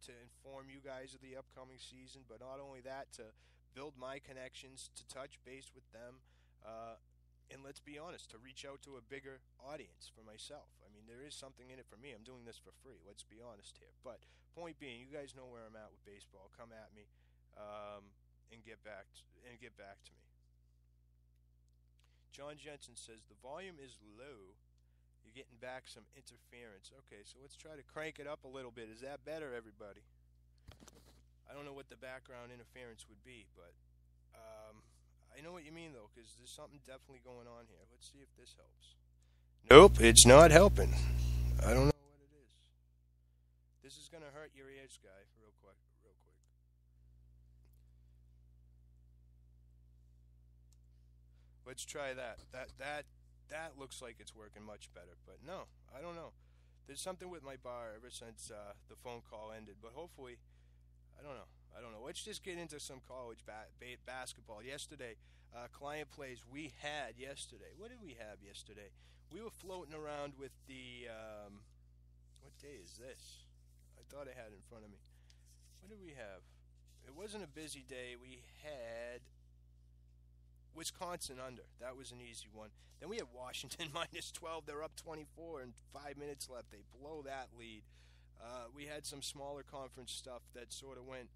to inform you guys of the upcoming season, but not only that, to build my connections, to touch base with them, uh, and let's be honest, to reach out to a bigger audience for myself. I mean, there is something in it for me. I'm doing this for free. Let's be honest here. But point being, you guys know where I'm at with baseball. Come at me, and get back to me. John Jensen says the volume is low. You're getting back some interference. Okay, so let's try to crank it up a little bit. Is that better, everybody? I don't know what the background interference would be, but I know what you mean, though, because there's something definitely going on here. Let's see if this helps. Nope, it's not helping. I don't know what it is. This is going to hurt your ears, guy, real quick. Let's try that. That looks like it's working much better, but no, I don't know. There's something with my bar ever since the phone call ended, but hopefully, I don't know. Let's just get into some college basketball. Yesterday, client plays we had yesterday. What did we have yesterday? We were floating around with the, what day is this? I thought I had it in front of me. What did we have? It wasn't a busy day. We had Wisconsin under. That was an easy one. Then we have Washington minus 12. They're up 24 and 5 minutes left. They blow that lead. We had some smaller conference stuff that sort of went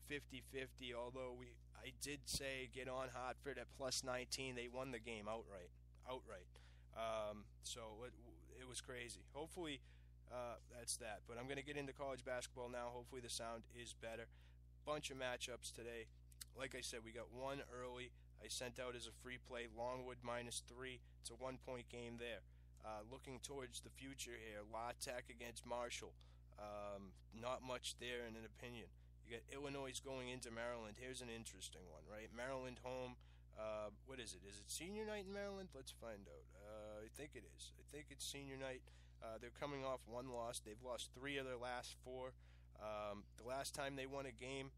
50-50, although I did say get on Hartford at plus 19. They won the game outright. So it was crazy. Hopefully that's that. But I'm going to get into college basketball now. Hopefully the sound is better. Bunch of matchups today. Like I said, we got one early. I sent out as a free play, Longwood minus 3. It's a 1-point game there. Looking towards the future here, La Tech against Marshall. Not much there in an opinion. You got Illinois going into Maryland. Here's an interesting one, right? Maryland home. What is it? Is it senior night in Maryland? Let's find out. I think it is. I think it's senior night. They're coming off one loss. They've lost 3 of their last 4. The last time they won a game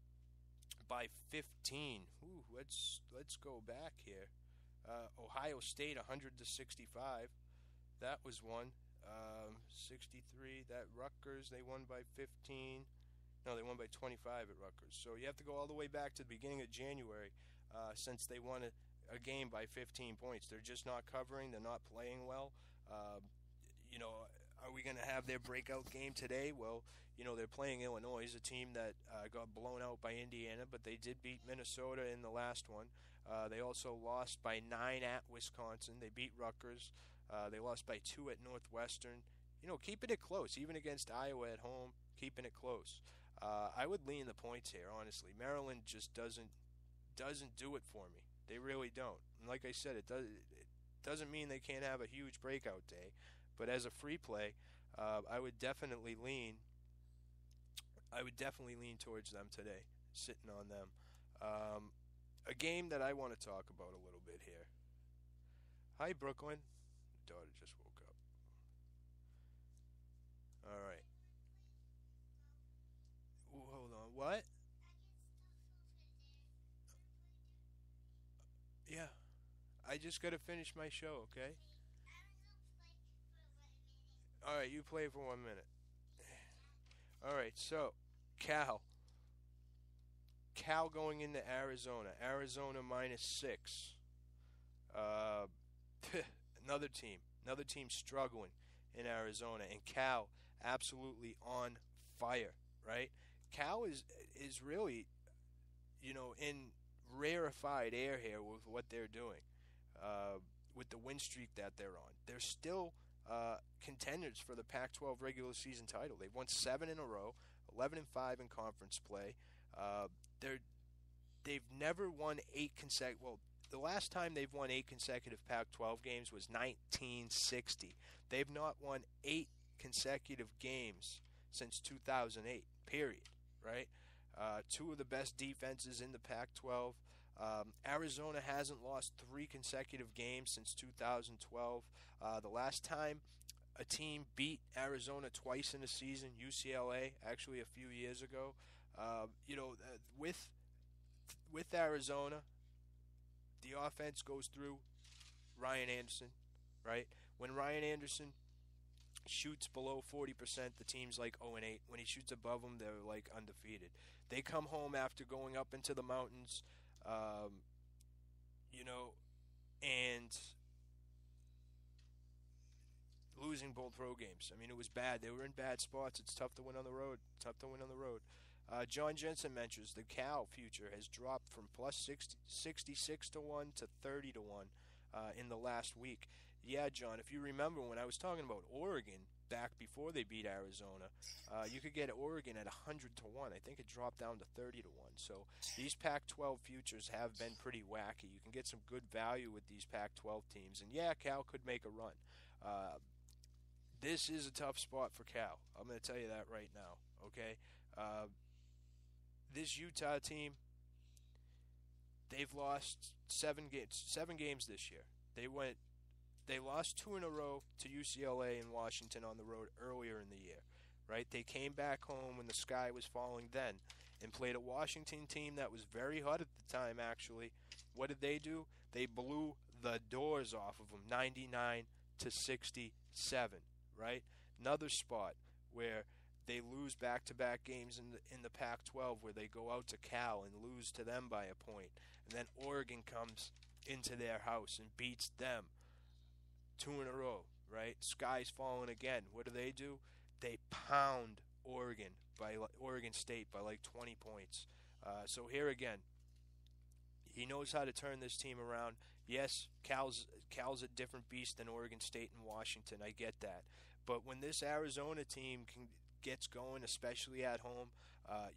by 15. Ooh, let's go back here. Ohio State 100-65. That was one. 63. That Rutgers, they won by 15. No, they won by 25 at Rutgers. So you have to go all the way back to the beginning of January since they won a game by 15 points. They're just not covering. They're not playing well. Are we going to have their breakout game today? Well, they're playing Illinois, a team that got blown out by Indiana, but they did beat Minnesota in the last one. They also lost by 9 at Wisconsin. They beat Rutgers. They lost by 2 at Northwestern. Keeping it close, even against Iowa at home, keeping it close. I would lean the points here, honestly. Maryland just doesn't do it for me. They really don't. And like I said, it doesn't mean they can't have a huge breakout day. But as a free play, I would definitely lean towards them today, sitting on them. A game that I want to talk about a little bit here. Hi, Brooklyn. Daughter just woke up. All right. Ooh, hold on. What? Yeah. I just got to finish my show, okay? All right, you play for 1 minute. All right, so Cal. Cal going into Arizona. Arizona minus 6. Uh, another team struggling in Arizona, and Cal absolutely on fire, right? Cal is really, in rarefied air here with what they're doing, with the win streak that they're on. They're still contenders for the Pac-12 regular season title. They've won 7 in a row, 11-5 in conference play. They've never won 8 consecutive. Well, the last time they've won 8 consecutive Pac-12 games was 1960. They've not won 8 consecutive games since 2008. Period. Right? 2 of the best defenses in the Pac-12. Arizona hasn't lost 3 consecutive games since 2012. The last time a team beat Arizona twice in a season, UCLA, actually a few years ago. With Arizona, the offense goes through Ryan Anderson, right? When Ryan Anderson shoots below 40%, the team's like 0-8. When he shoots above them, they're like undefeated. They come home after going up into the mountains, um, you know, and losing both road games. I mean, it was bad. They were in bad spots. It's tough to win on the road. Tough to win on the road. John Jensen mentions the Cal future has dropped from plus 66 to 1 to 30 to 1 in the last week. Yeah, John, if you remember when I was talking about Oregon back before they beat Arizona, you could get Oregon at 100 to 1. I think it dropped down to 30 to 1. So these Pac-12 futures have been pretty wacky. You can get some good value with these Pac-12 teams. And yeah, Cal could make a run. This is a tough spot for Cal. I'm going to tell you that right now, okay? This Utah team, they've lost 7 games this year. They lost 2 in a row to UCLA and Washington on the road earlier in the year, right? They came back home when the sky was falling then and played a Washington team that was very hot at the time, actually. What did they do? They blew the doors off of them, 99 to 67, right? Another spot where they lose back-to-back games in the Pac-12 where they go out to Cal and lose to them by a point. And then Oregon comes into their house and beats them 2 in a row, right? Sky's falling again. What do? They pound Oregon State by like 20 points. So here again, he knows how to turn this team around. Yes, Cal's a different beast than Oregon State and Washington. I get that. But when this Arizona team gets going, especially at home,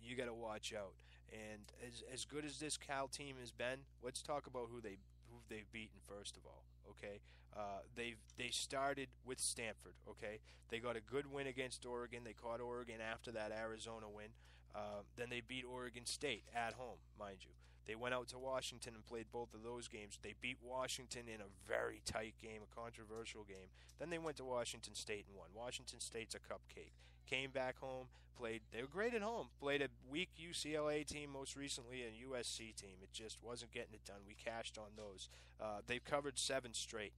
you got to watch out. And as good as this Cal team has been, let's talk about who they've beaten first of all. Okay, they started with Stanford. Okay, they got a good win against Oregon. They caught Oregon after that Arizona win. Then they beat Oregon State at home, mind you. They went out to Washington and played both of those games. They beat Washington in a very tight game, a controversial game. Then they went to Washington State and won. Washington State's a cupcake. Came back home, they were great at home. Played a weak UCLA team, most recently a USC team. It just wasn't getting it done. We cashed on those. They've covered 7 straight.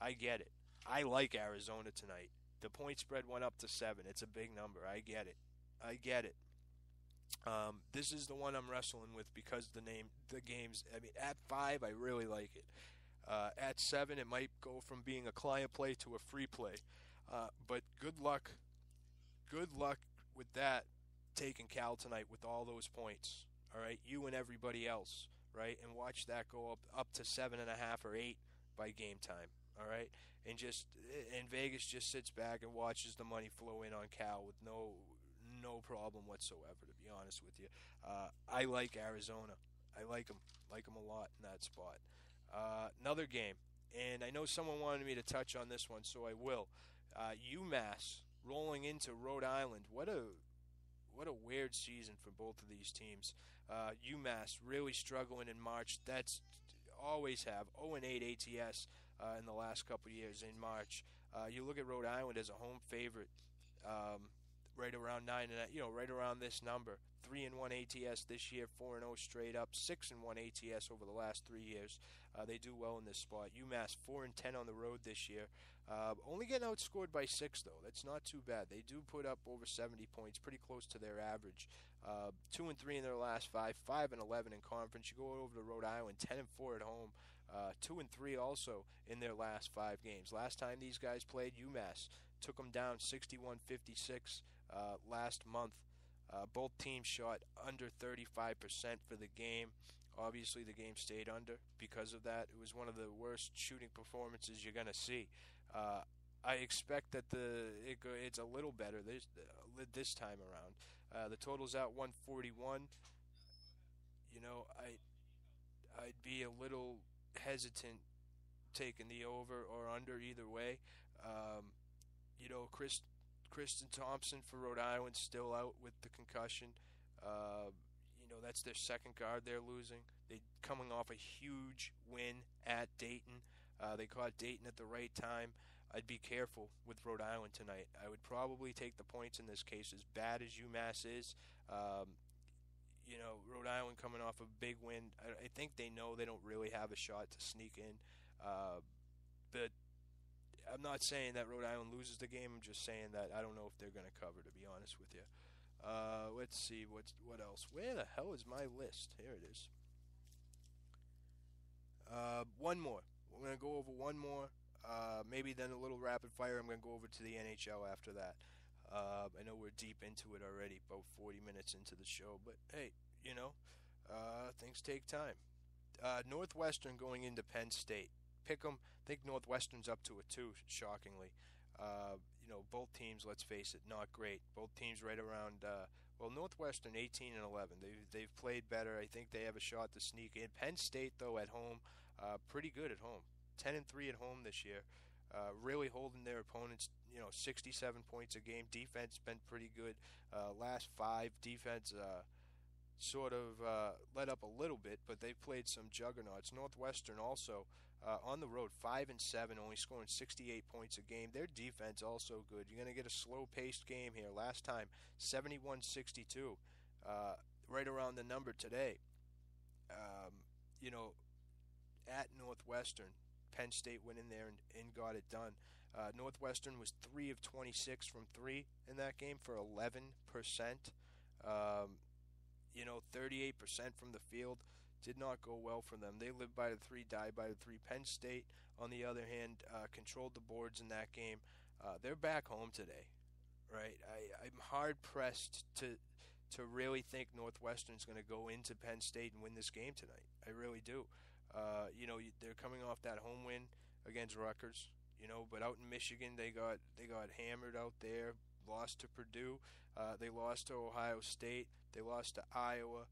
I get it. I like Arizona tonight. The point spread went up to 7. It's a big number. I get it. This is the one I'm wrestling with because the games. I mean, at 5, I really like it. At 7, it might go from being a client play to a free play. But good luck with that. Taking Cal tonight with all those points. All right, you and everybody else, right? And watch that go up to 7.5 or 8 by game time. All right, and Vegas just sits back and watches the money flow in on Cal with no problem whatsoever, to be honest with you. I like Arizona. I like them a lot in that spot. Another game, and I know someone wanted me to touch on this one, so I will. UMass rolling into Rhode Island. What a weird season for both of these teams. UMass really struggling in March. That's always have 0-8 ATS in the last couple of years in March. You look at Rhode Island as a home favorite. Right around 9, and right around this number. 3-1 ATS this year, 4-0 straight up, 6-1 ATS over the last 3 years. They do well in this spot. UMass 4-10 on the road this year. Only getting outscored by 6 though. That's not too bad. They do put up over 70 points, pretty close to their average. 2-3 in their last 5, 5-11 in conference. You go over to Rhode Island, 10-4 at home. 2-3 also in their last 5 games. Last time these guys played, UMass took them down 61-56 last month. Both teams shot under 35% for the game. Obviously, the game stayed under because of that. It was one of the worst shooting performances you're going to see. I expect that it's a little better this time around. The total's at 141. I'd be a little hesitant taking the over or under either way. Kristen Thompson for Rhode Island still out with the concussion. That's their second guard they're losing. They coming off a huge win at Dayton. They caught Dayton at the right time. I'd be careful with Rhode Island tonight. I would probably take the points in this case, as bad as UMass is. Rhode Island coming off a big win. I think they know they don't really have a shot to sneak in. But I'm not saying that Rhode Island loses the game. I'm just saying that I don't know if they're going to cover, to be honest with you. Let's see what else. Where the hell is my list? Here it is. One more. We're going to go over one more. Maybe then a little rapid fire. I'm going to go over to the NHL after that. I know we're deep into it already, about 40 minutes into the show, but hey, you know, things take time. Northwestern going into Penn State. Pick 'em. I think Northwestern's up to a 2, shockingly. Both teams, let's face it, not great. Both teams right around, Northwestern 18 and 11. They've played better. I think they have a shot to sneak in. Penn State, though, at home, pretty good at home. 10 and 3 at home this year. Really holding their opponents, 67 points a game. Defense been pretty good. Last 5, defense sort of let up a little bit, but they've played some juggernauts. Northwestern also on the road 5 and 7, only scoring 68 points a game. Their defense also good. You're going to get a slow-paced game here. Last time 71-62, right around the number today. At Northwestern, Penn State went in there and got it done. Northwestern was 3 of 26 from 3 in that game for 11%. 38% from the field. Did not go well for them. They lived by the 3, died by the 3. Penn State, on the other hand, controlled the boards in that game. They're back home today, right? I'm hard-pressed to really think Northwestern's going to go into Penn State and win this game tonight. I really do. They're coming off that home win against Rutgers, but out in Michigan they got hammered out there, lost to Purdue, they lost to Ohio State, they lost to Iowa.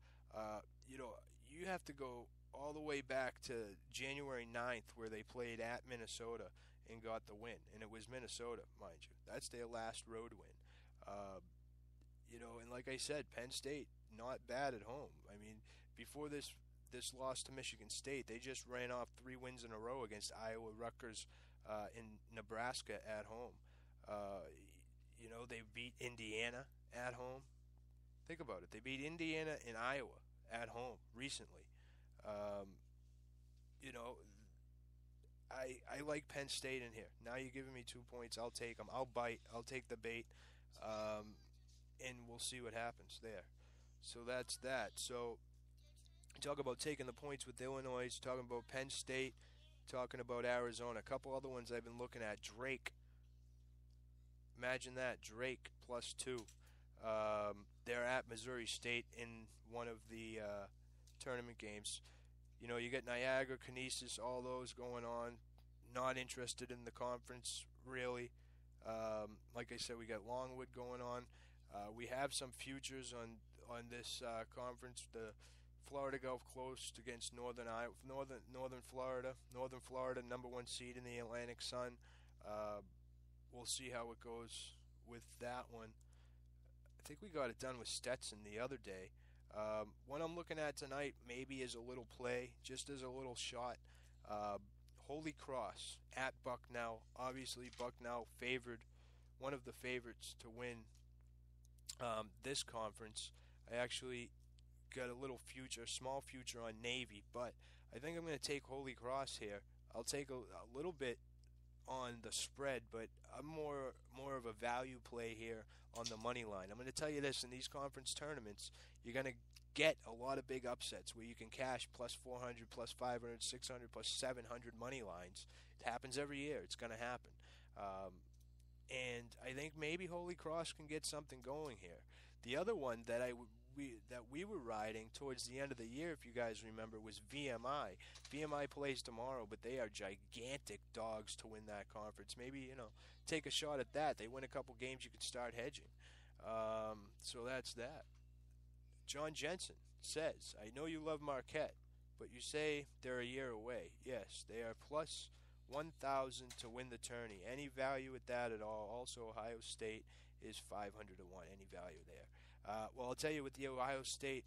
You have to go all the way back to January 9th where they played at Minnesota and got the win, and it was Minnesota, mind you. That's their last road win. And like I said, Penn State, not bad at home. I mean, before this loss to Michigan State, they just ran off 3 wins in a row against Iowa, Rutgers, and Nebraska at home. They beat Indiana at home. Think about it. They beat Indiana and Iowa at home recently. I like Penn State in here. Now you're giving me 2 points. I'll take them. I'll bite. I'll take the bait. And we'll see what happens there. So that's that. So talk about taking the points with Illinois, talking about Penn State, talking about Arizona. A couple other ones I've been looking at. Drake. Imagine that. Drake +2. They're at Missouri State in one of the tournament games. You get Niagara, Canisius, all those going on. Not interested in the conference, really. Like I said, we got Longwood going on. We have some futures on this conference. The Florida Gulf Coast against Northern Florida. Northern Florida, number 1 seed in the Atlantic Sun. We'll see how it goes with that one. I think we got it done with Stetson the other day. One I'm looking at tonight maybe is a little play, just as a little shot. Holy Cross at Bucknell. Obviously, Bucknell one of the favorites to win this conference. I actually got a little small future on Navy, but I think I'm going to take Holy Cross here. I'll take a little bit on the spread, but I'm more of a value play here on the money line. I'm going to tell you this, in these conference tournaments, you're going to get a lot of big upsets where you can cash +400, +500, 600, +700 money lines. It happens every year. It's going to happen. And I think maybe Holy Cross can get something going here. The other one that we were riding towards the end of the year, if you guys remember, was VMI. VMI plays tomorrow, but they are gigantic dogs to win that conference. Maybe, take a shot at that. They win a couple games, you could start hedging. So that's that. John Jensen says, I know you love Marquette, but you say they're a year away. Yes, they are +1,000 to win the tourney. Any value at that at all? Also, Ohio State is 500 to 1. Any value there? Well, I'll tell you, with the Ohio State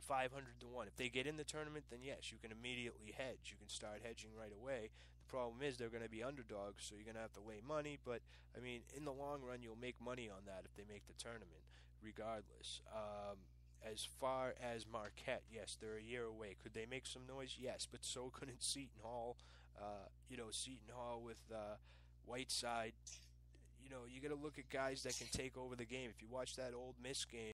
500 to 1, if they get in the tournament, then yes, you can immediately hedge. You can start hedging right away. The problem is they're going to be underdogs, so you're going to have to lay money. But, I mean, in the long run, you'll make money on that if they make the tournament, regardless. As far as Marquette, yes, they're a year away. Could they make some noise? Yes, but so couldn't Seton Hall. Seton Hall with Whiteside. You know, you got to look at guys that can take over the game. If you watch that Ole Miss game,